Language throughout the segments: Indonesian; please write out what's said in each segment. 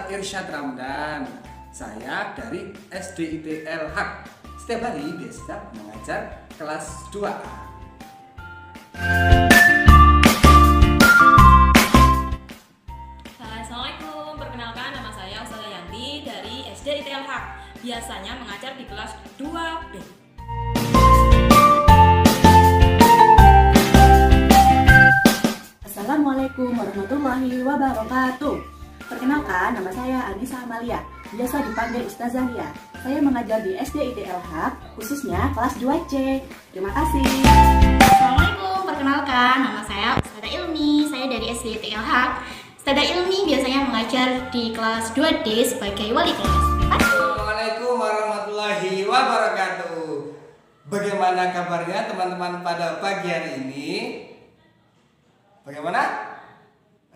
Irsyad Ramdan. Saya dari SDIT El Haq. Setiap hari biasa mengajar kelas 2A. Assalamualaikum, perkenalkan nama saya Ustazah Yanti dari SDIT El Haq. Biasanya mengajar di kelas 2B. Assalamualaikum warahmatullahi wabarakatuh. Perkenalkan, nama saya Anissa Amalia, biasa dipanggil Ustazah Lia. Saya mengajar di SDIT El Haq, khususnya kelas 2C. Terima kasih. Assalamualaikum, perkenalkan nama saya Ustazah Ilmi, saya dari SDIT El Haq. Ustazah Ilmi biasanya mengajar di kelas 2D sebagai wali kelas. Assalamualaikum warahmatullahi wabarakatuh. Bagaimana kabarnya teman-teman pada pagi hari ini? Bagaimana?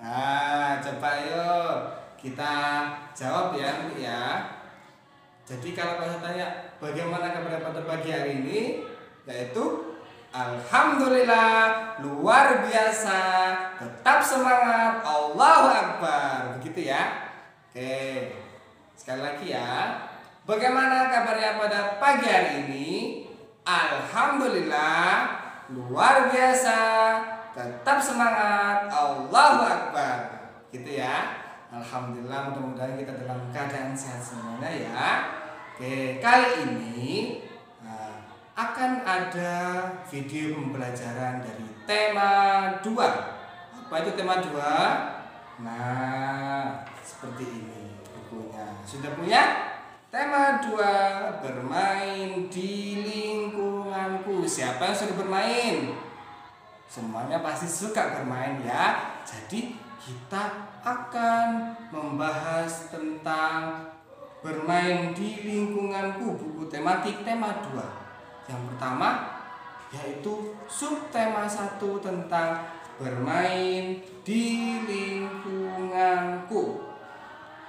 Nah, coba yuk kita jawab ya. Jadi kalau saya tanya bagaimana kabar pada pagi hari ini, yaitu alhamdulillah, luar biasa, tetap semangat, Allahu Akbar. Begitu ya. Oke. Sekali lagi ya. Bagaimana kabarnya pada pagi hari ini? Alhamdulillah, luar biasa, tetap semangat, Allahu Akbar. Gitu ya. Alhamdulillah, mudah-mudahan kita dalam keadaan sehat semuanya ya. Oke, kali ini akan ada video pembelajaran dari tema 2. Apa itu tema 2? Nah, seperti ini bukunya. Sudah punya? Tema 2, bermain di lingkunganku. Siapa yang suka bermain? Semuanya pasti suka bermain ya. Jadi kita akan membahas tentang bermain di lingkunganku, buku tematik tema 2. Yang pertama yaitu subtema 1 tentang bermain di lingkunganku,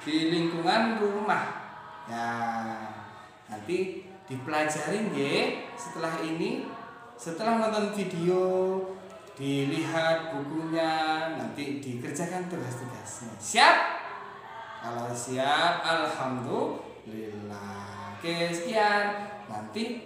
di lingkungan rumah. Ya, nanti dipelajarin ya setelah ini, setelah nonton video, dilihat bukunya, nanti dikerjakan tugas-tugasnya. Siap? Kalau siap, alhamdulillah. Oke, sekian. Nanti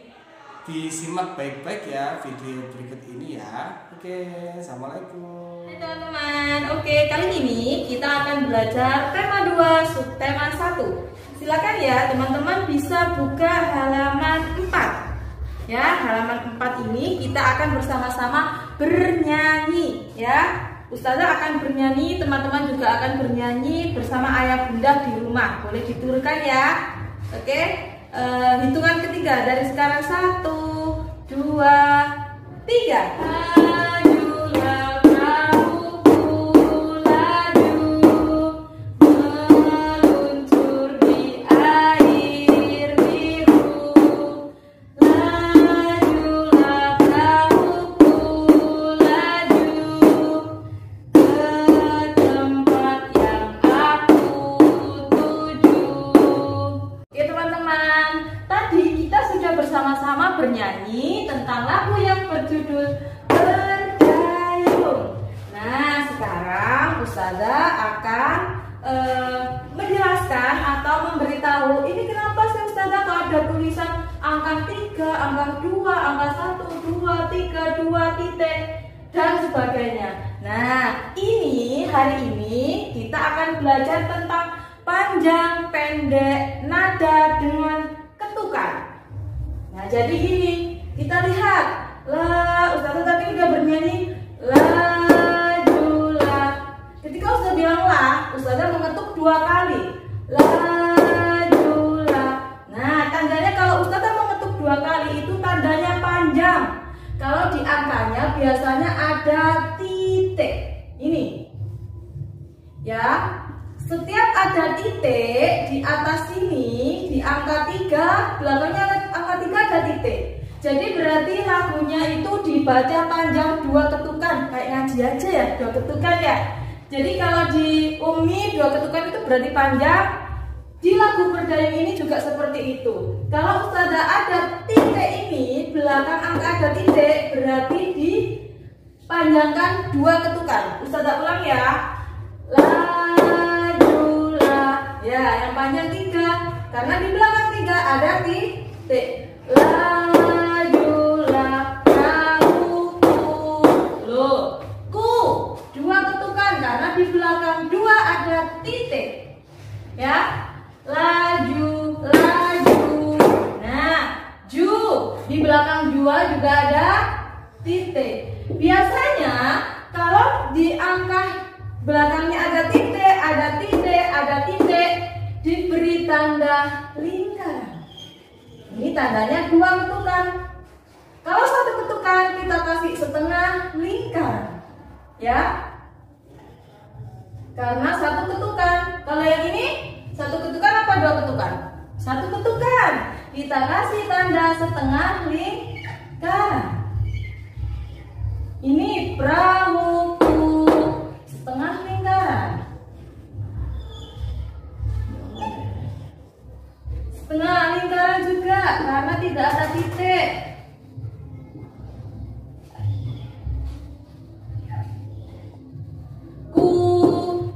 disimak baik-baik ya video berikut ini ya. Oke, assalamualaikum. Hai teman-teman. Oke, kali ini kita akan belajar tema 2, subtema 1. Silakan ya teman-teman bisa buka halaman 4. Ya, halaman 4 ini kita akan bersama-sama bernyanyi ya. Ustazah akan bernyanyi, teman-teman juga akan bernyanyi bersama ayah bunda di rumah. Boleh diturunkan ya. Oke, hitungan ketiga dari sekarang 1, 2, 3. Majulah perahuku laju, meluncur di air biru. Lajulah perahuku laju ke tempat yang aku tuju. Oke teman-teman, tadi kita sudah bersama-sama bernyanyi tentang lagu yang berjudul Berdayung. Nah, sekarang Ustazah akan menjelaskan atau memberitahu ini kenapa sih Ustazah kalau ada tulisan angka 3, angka 2, angka 1, 2, 3, 2 titik dan sebagainya. Nah, ini hari ini kita akan belajar tentang panjang, pendek, nada dengan ketukan. Nah, jadi gini, kita lihat. Ustazah tadi udah bernyanyi lajulah. Ketika Ustazah bilang la, Ustazah mengetuk 2 kali. Lajulah. Nah, tandanya kalau Ustazah mengetuk 2 kali itu tandanya panjang. Kalau di angkanya biasanya ada titik. Ini. Ya. Setiap ada titik di atas sini, di angka 3, belakangnya angka 3 ada titik. Jadi berarti lagunya itu dibaca panjang 2 ketukan. Kayak ngaji aja ya, 2 ketukan ya. Jadi kalau di Umi 2 ketukan itu berarti panjang. Di lagu Berdayung ini juga seperti itu. Kalau Ustazah ada titik ini, belakang angka ada titik, berarti dipanjangkan 2 ketukan. Ustazah ulang ya. Lajulah. Ya, yang panjang 3. Karena di belakang 3 ada titik. Lajulah perahuku. Loh, ku 2 ketukan karena di belakang 2 ada titik. Ya, laju, laju. Nah, ju di belakang 2 juga ada titik. Biasanya kalau di angka belakangnya ada titik, ada titik, ada titik, diberi tanda lingkaran. Ini tandanya 2 ketukan. Kalau 1 ketukan kita kasih setengah lingkaran. Ya. Karena 1 ketukan. Kalau yang ini 1 ketukan apa 2 ketukan? 1 ketukan. Kita kasih tanda setengah lingkaran. Ini perahuku, setengah lingkaran. Setengah lingkaran juga karena tidak ada titik. Ku,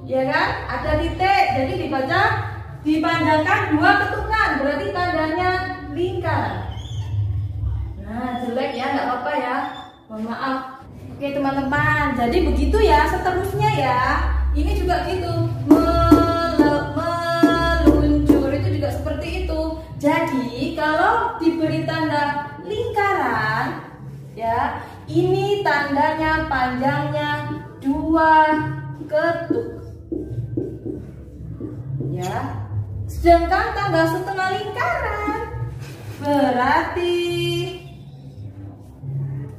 ya kan? Ada titik, jadi dibaca dipanjangkan 2 ketukan, berarti tandanya lingkaran. Nah, jelek ya, nggak apa-apa ya. Mohon maaf. Oke teman-teman, jadi begitu ya seterusnya ya. Ini juga gitu, meluncur itu juga seperti itu. Jadi kalau diberi tanda lingkaran, ya ini tandanya panjangnya 2 ketuk. Ya, sedangkan tanda setengah lingkaran berarti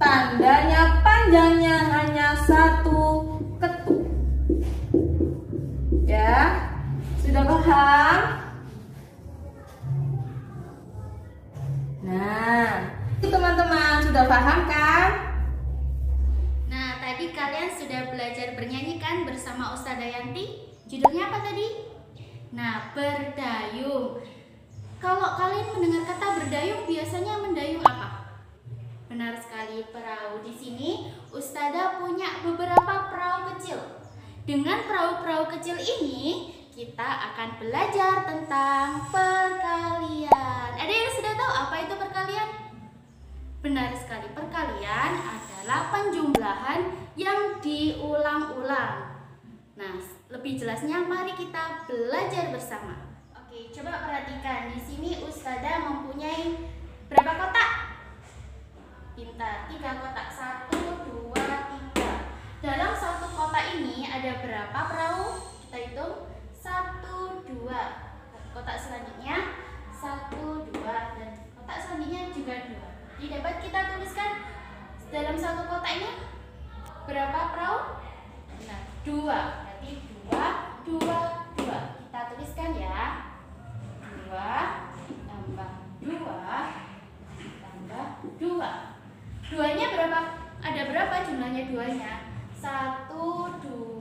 tandanya panjangnya hanya 1 ketuk. Ya, sudah paham? Nah, itu teman-teman sudah paham kan? Nah, tadi kalian sudah belajar bernyanyi kan bersama Ustazah Yanti? Judulnya apa tadi? Nah, berdayung. Kalau kalian mendengar kata berdayung, biasanya mendayung apa? Benar sekali, perahu. Di sini Ustazah punya beberapa perahu kecil. Dengan perahu-perahu kecil ini kita akan belajar tentang perkalian. Ada yang sudah tahu apa itu perkalian? Benar sekali, perkalian adalah penjumlahan yang diulang-ulang. Nah, lebih jelasnya mari kita belajar bersama. Oke, coba perhatikan. Di sini Ustazah mempunyai berapa kotak? Pintar, 3 kotak. 1, 2, 3. Dalam 1 kotak ini ada berapa perahu? Kita hitung. 1, 2. Kotak selanjutnya 1, 2. Dan kotak selanjutnya juga 2. Jadi dapat kita tuliskan dalam 1 kotak ini berapa perahu? Nah, 2. Berarti 2, 2, 2. Kita tuliskan ya. 2 tambah 2 tambah 2. 2-nya berapa? Ada berapa jumlahnya 2-nya? 1, 2,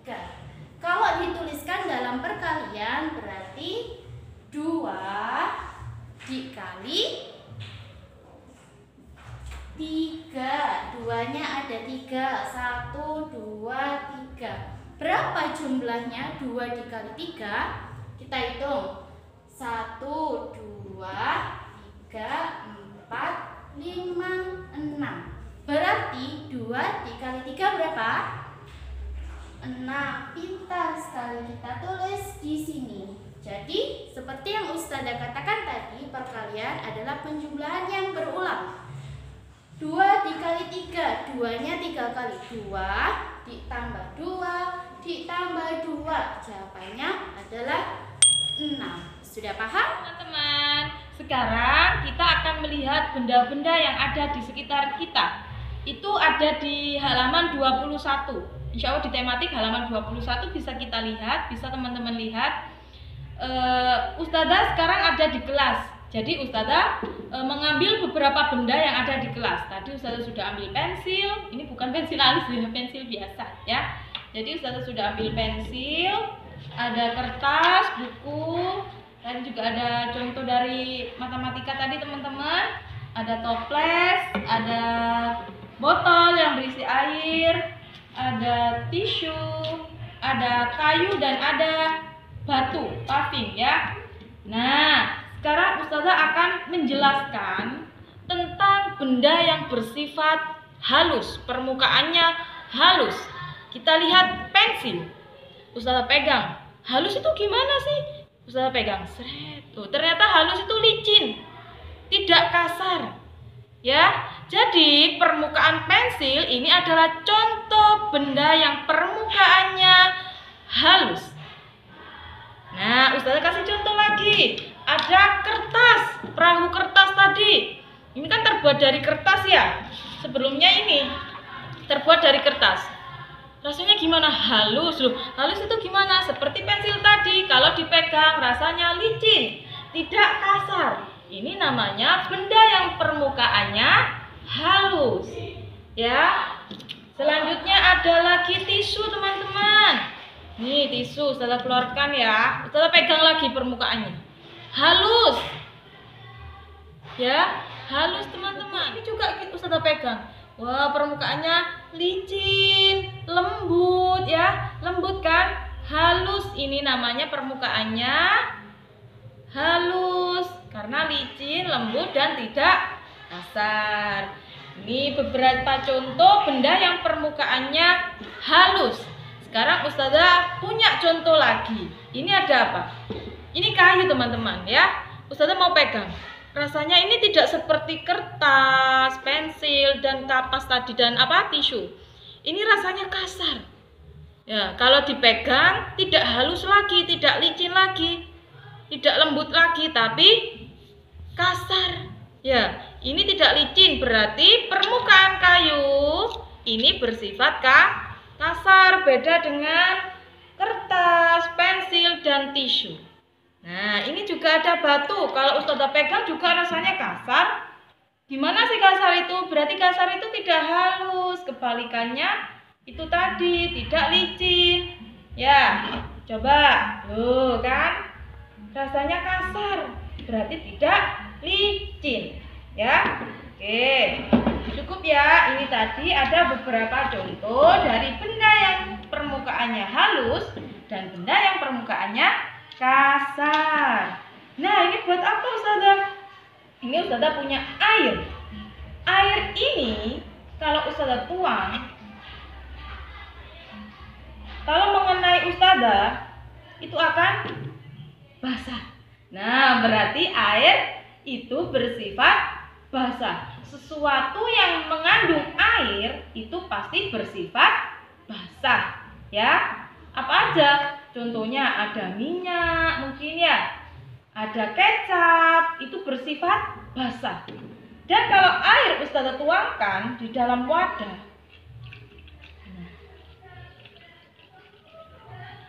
3. Kalau dituliskan dalam perkalian berarti 2 dikali 3. 2-nya ada 3. 1, 2, 3. Berapa jumlahnya 2 dikali 3? Kita hitung. 1, 2, 3, 4, 5, 6. Berarti 2 dikali 3 berapa? 6. Pintar sekali, kita tulis di sini. Jadi seperti yang Ustazah katakan tadi, perkalian adalah penjumlahan yang berulang. 2 dikali 3, 2-nya 3 kali. 2 ditambah 2 ditambah 2. Jawabannya adalah 6. Sudah paham? Teman-teman, sekarang kita akan melihat benda-benda yang ada di sekitar kita. Itu ada di halaman 21. Insya Allah di tematik halaman 21 bisa kita lihat, bisa teman-teman lihat. Ustazah sekarang ada di kelas. Jadi Ustazah mengambil beberapa benda yang ada di kelas. Tadi Ustazah sudah ambil pensil. Ini bukan pensil alis ya, pensil biasa ya. Jadi Ustazah sudah ambil pensil, ada kertas, buku. Dan juga ada contoh dari matematika tadi teman-teman. Ada toples, ada botol yang berisi air, ada tisu, ada kayu dan ada batu, paving ya. Nah, sekarang Ustazah akan menjelaskan tentang benda yang bersifat halus, permukaannya halus. Kita lihat pensil. Ustazah pegang. Halus itu gimana sih? Ustazah pegang. Seret. Tuh, ternyata halus itu licin, tidak kasar. Ya, jadi permukaan pensil ini adalah contoh benda yang permukaannya halus. Nah, Ustazah kasih contoh lagi. Ada kertas, perahu kertas tadi. Ini kan terbuat dari kertas ya. Sebelumnya ini terbuat dari kertas. Rasanya gimana? Halus loh. Halus itu gimana? Seperti pensil tadi. Kalau dipegang rasanya licin, tidak kasar. Ini namanya benda yang permukaannya halus. Ya. Selanjutnya ada lagi tisu, teman-teman. Nih tisu, Ustazah keluarkan ya. Ustazah pegang lagi permukaannya. Halus. Ya, halus teman-teman. Ini juga Ustazah pegang. Wah, permukaannya licin, lembut ya. Lembut kan? Halus. Ini namanya permukaannya halus karena licin, lembut dan tidak kasar. Ini beberapa contoh benda yang permukaannya halus. Sekarang Ustazah punya contoh lagi. Ini ada apa? Ini kayu teman-teman ya. Ustazah mau pegang. Rasanya ini tidak seperti kertas, pensil dan kapas tadi dan tisu. Ini rasanya kasar. Ya, kalau dipegang tidak halus lagi, tidak licin lagi, tidak lembut lagi, tapi kasar. Ya, ini tidak licin, berarti permukaan kayu ini bersifat kasar, beda dengan kertas, pensil, dan tisu. Nah, ini juga ada batu. Kalau Ustazah pegang juga rasanya kasar. Gimana sih kasar itu? Berarti kasar itu tidak halus. Kebalikannya itu tadi, tidak licin. Ya, coba. Loh kan? Rasanya kasar. Berarti tidak licin. Ya. Oke. Cukup ya. Ini tadi ada beberapa contoh dari benda yang permukaannya halus dan benda yang permukaannya kasar. Nah, ini buat apa Ustazah? Ini Ustazah punya air. Air ini kalau Ustazah tuang, kalau mengenai Ustazah itu akan basah. Nah, berarti air itu bersifat basah. Sesuatu yang mengandung air itu pasti bersifat basah, ya. Apa aja? Contohnya ada minyak mungkin ya. Ada kecap, itu bersifat basah. Dan kalau air Ustazah tuangkan di dalam wadah,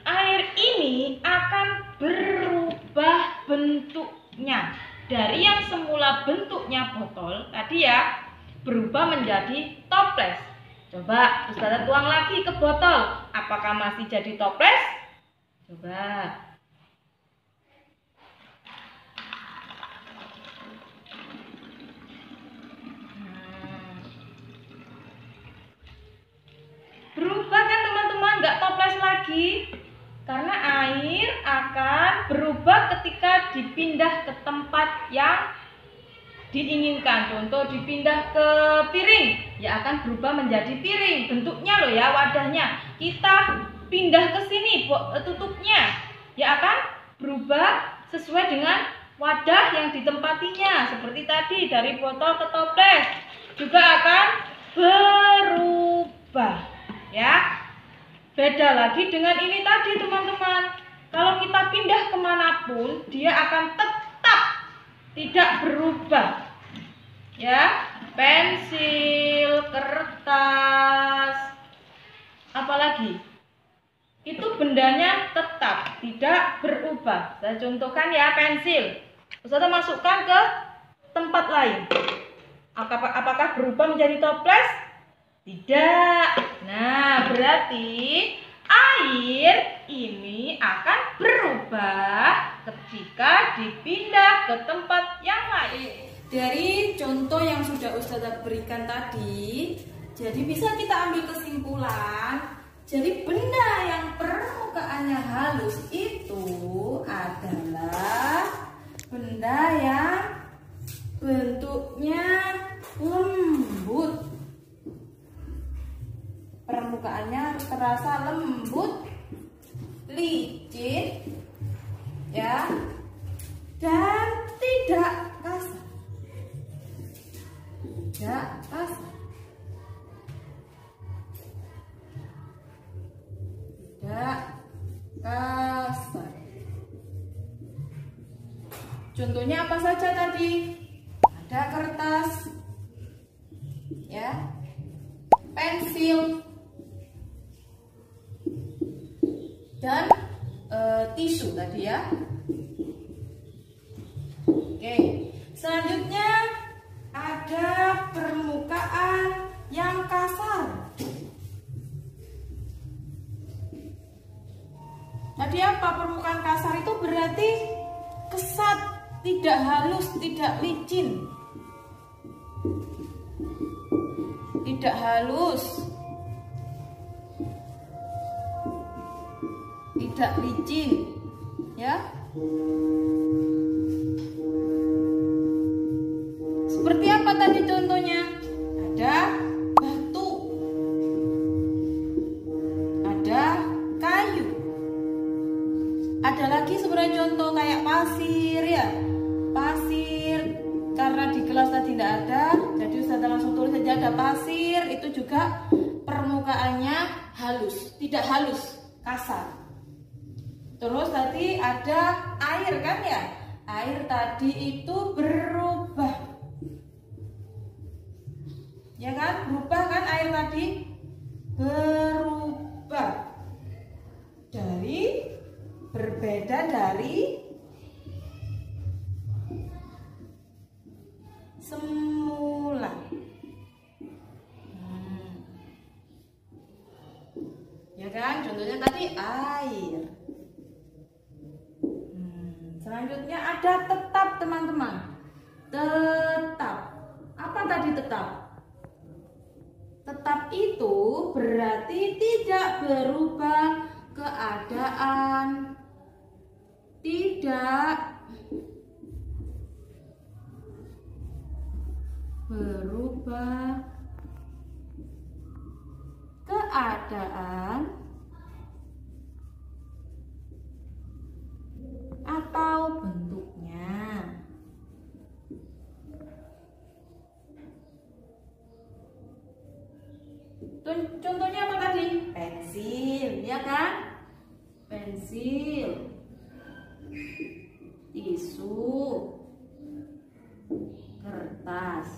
air ini akan berubah bentuknya. Dari yang semula bentuknya botol tadi ya, berubah menjadi toples. Coba Ustazah tuang lagi ke botol. Apakah masih jadi toples? Coba. Berubah kan teman-teman? Nggak toples lagi. Karena air akan berubah ketika dipindah ke tempat yang diinginkan. Contoh dipindah ke piring, ya akan berubah menjadi piring. Bentuknya loh ya, wadahnya. Kita pindah ke sini, tutupnya, ya akan berubah sesuai dengan wadah yang ditempatinya. Seperti tadi dari botol ke toples juga akan berubah, ya. Beda lagi dengan ini tadi teman-teman. Kalau kita pindah kemanapun, dia akan tetap tidak berubah. Ya, pensil, kertas, apalagi itu bendanya tetap tidak berubah. Saya contohkan ya, pensil. Ustazah masukkan ke tempat lain. Apakah berubah menjadi toples? Tidak. Nah, berarti air ini akan berubah ketika dipindah ke tempat yang lain. Dari contoh yang sudah Ustazah berikan tadi, jadi bisa kita ambil kesimpulan. Jadi benda yang permukaannya halus itu terasa lembut, licin, ya, dan tidak kasar. Tidak kasar. Tidak kasar. Contohnya apa saja tadi? Ada kertas, ya, pensil, dan tisu tadi ya. Oke, selanjutnya ada permukaan yang kasar. Tadi apa? Permukaan kasar itu berarti kesat, tidak halus, tidak licin. Tidak halus, tidak licin, ya. Seperti apa tadi contohnya? Ada batu, ada kayu, ada lagi sebenarnya contoh kayak pasir, ya. Pasir, karena di kelas tadi tidak ada, jadi Ustazah langsung tulis saja ada pasir. Itu juga permukaannya halus, tidak halus, kasar. Terus tadi ada air kan ya, air tadi itu berubah, ya kan, berubah kan, air tadi berubah dari, berbeda dari semula. Ya kan, contohnya tadi air. Selanjutnya ada tetap, teman-teman. Tetap. Apa tadi tetap? Tetap itu berarti tidak berubah keadaan, tidak berubah keadaan atau bentuknya. Contohnya apa tadi? Pensil, ya kan? Pensil, tisu, kertas.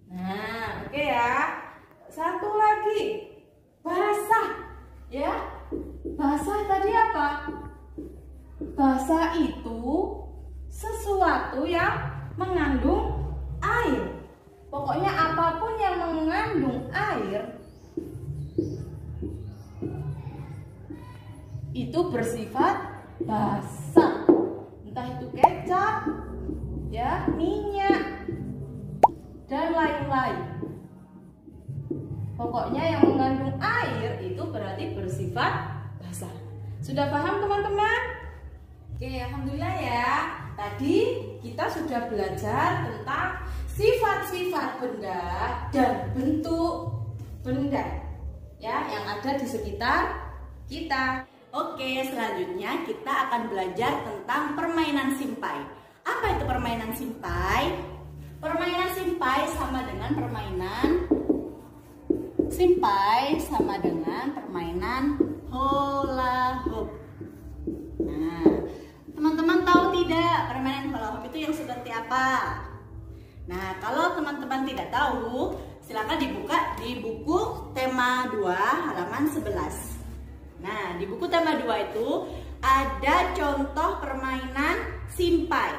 Nah, oke ya. Satu lagi, basah, ya. Basah tadi apa? Basah itu sesuatu yang mengandung air. Pokoknya apapun yang mengandung air itu bersifat basah. Entah itu kecap, ya, minyak, dan lain-lain. Pokoknya yang mengandung air itu berarti bersifat basah. Sudah paham teman-teman? Oke, alhamdulillah ya. Tadi kita sudah belajar tentang sifat-sifat benda dan bentuk benda, ya, yang ada di sekitar kita. Oke, selanjutnya kita akan belajar tentang permainan simpai. Apa itu permainan simpai? Permainan simpai sama dengan permainan hula hoop. Nah, teman-teman tahu tidak permainan hula hoop itu yang seperti apa? Nah, kalau teman-teman tidak tahu, silakan dibuka di buku tema 2 halaman 11. Nah, di buku tema 2 itu ada contoh permainan simpai.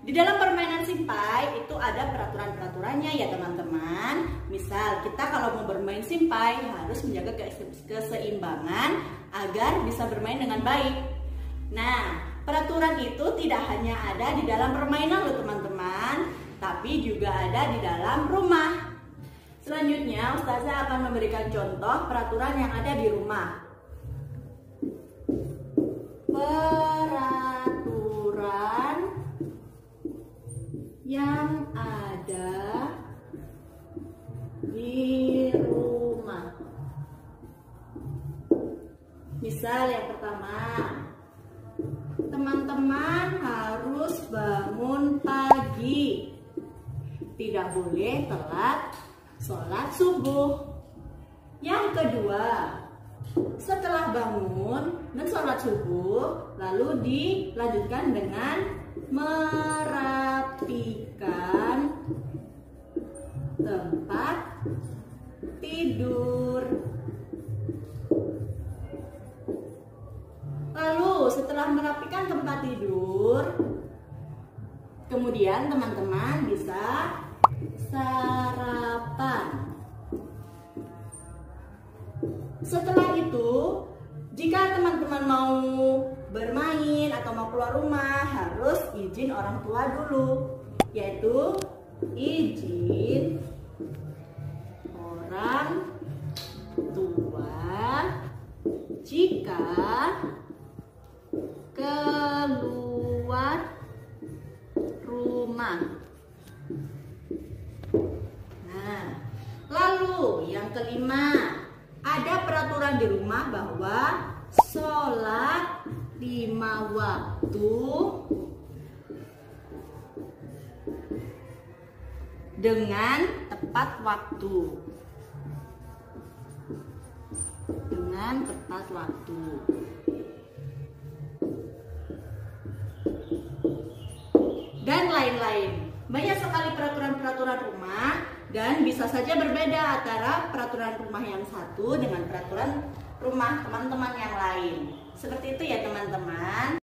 Di dalam permainan simpai itu ada peraturan-peraturannya ya teman-teman. Misal kita kalau mau bermain simpai harus menjaga keseimbangan agar bisa bermain dengan baik. Nah, peraturan itu tidak hanya ada di dalam permainan loh teman-teman, tapi juga ada di dalam rumah. Selanjutnya Ustazah akan memberikan contoh peraturan yang ada di rumah. Peraturan yang ada di rumah. Misal yang pertama, teman-teman harus bangun pagi. Tidak boleh telat sholat subuh. Yang kedua, setelah bangun dan sholat subuh, lalu dilanjutkan dengan merapikan tempat tidur. Lalu setelah merapikan tempat tidur, kemudian teman-teman bisa sarapan. Setelah itu, jika teman-teman mau bermain atau mau keluar rumah, harus izin orang tua dulu, yaitu izin orang tua jika keluar rumah. Nah, lalu yang kelima, ada peraturan di rumah bahwa sholat 5 waktu dengan tepat waktu. Dengan tepat waktu. Dan lain-lain. Banyak sekali peraturan-peraturan rumah dan bisa saja berbeda antara peraturan rumah yang satu dengan peraturan rumah teman-teman yang lain. Seperti itu ya teman-teman.